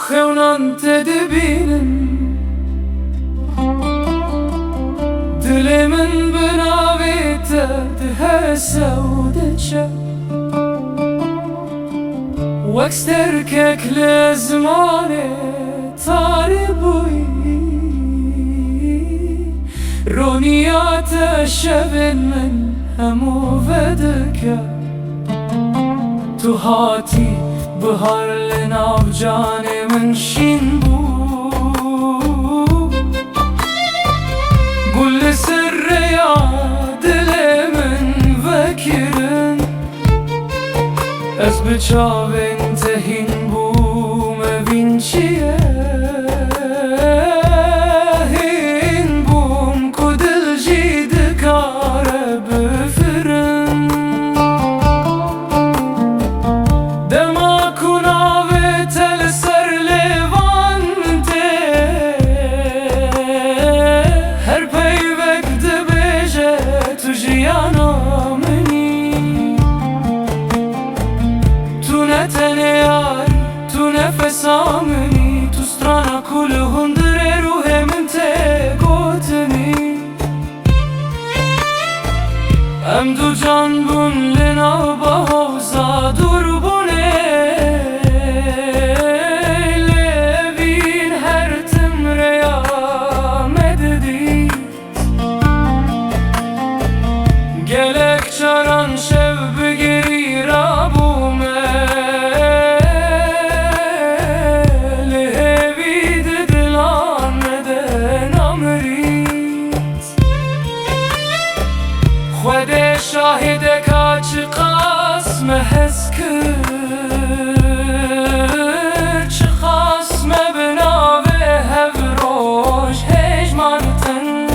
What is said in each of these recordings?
خونان تدبینن دل من بناویت ده سودچه وکستر که کل زمانه تاری بوی رونیات شبن من همو ودکه تو هاتی بهار لناو جان من شین بو گل سر یا دل من وکرن از بچاوین تهین بو مبین چیه هین بوم کو دل جید کاره بفرن دما کناوه تل سر لیوان ده هر پی وقت بیجه تو جیانا تو نفس آمنی تو سترانا کل هندر روح من تگوتنی ام دو جان بون لنا با حوزا دور بونه لبین هر تمریا مددی گلک چاران شب بگیری را بومه خود شاهد که قسم حس کرد چه قسم بناوه هفروش هجمانتن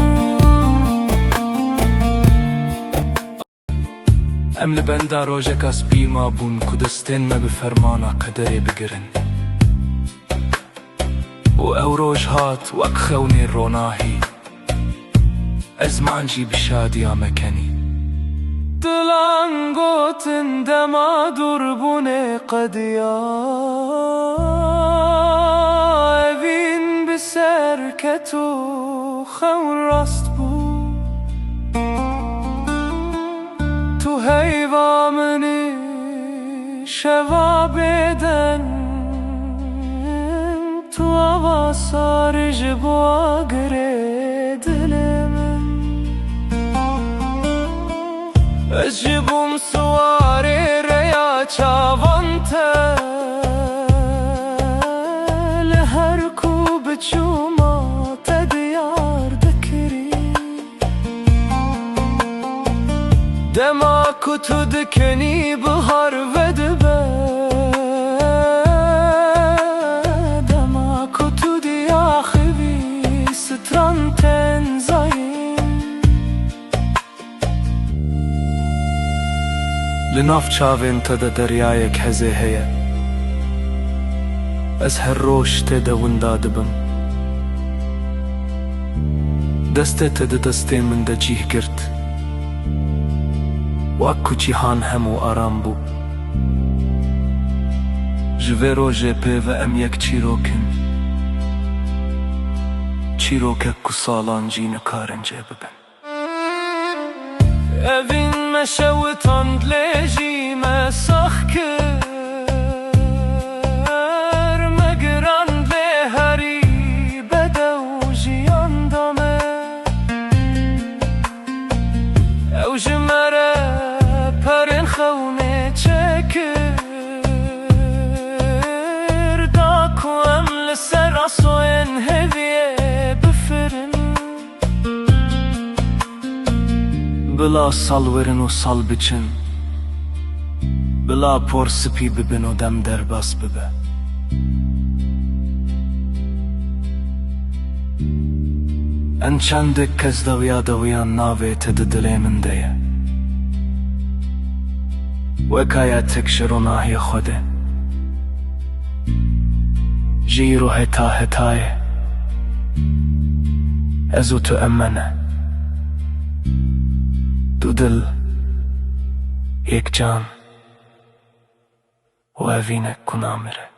ام لبنده روژه کس بیما بون کدستین ما بفرمانا قدره بگرن و او روژ هات وک خونی روناهی از مانجی بشادی آمکنی دلان گوتن دما دور بونه قدیا اوین بسر که تو خون راست بود تو هیوا منی شوا بدن تو آوا سارج بوا گره دل من اجبم سواری ریا چاوانته لهر کو بچوما تدیار دکری دما کو تو دکنی بهار ودبه دما کو تو دیا خوی ستران تنزایی لناف چاوین تدا دریایک هزه هیه از هر روش تدا وندا دبم دسته تدا دسته من دا جیه گرد و اکو جیهان همو آرام بو جوه روژه پی و ام یک چیروکن چیروکه کو سالان جین کارنجه ببن اوین مشوتان دلیجی مسخ کر مگران دلی هری بدو جیان دامه او جمره پرین خونه چکر دا کوام لسر اصوین هویه بفرن بلا سال ورن و سال بچن بلا پر سپی ببن و دم در بس ببه ان چند کس دویان ناوی تد دلی من دیه وکایا تکشر و ناهی خوده جیرو هتا هتایه ازو تو امنه دو دل یک جان و اوینک کنامره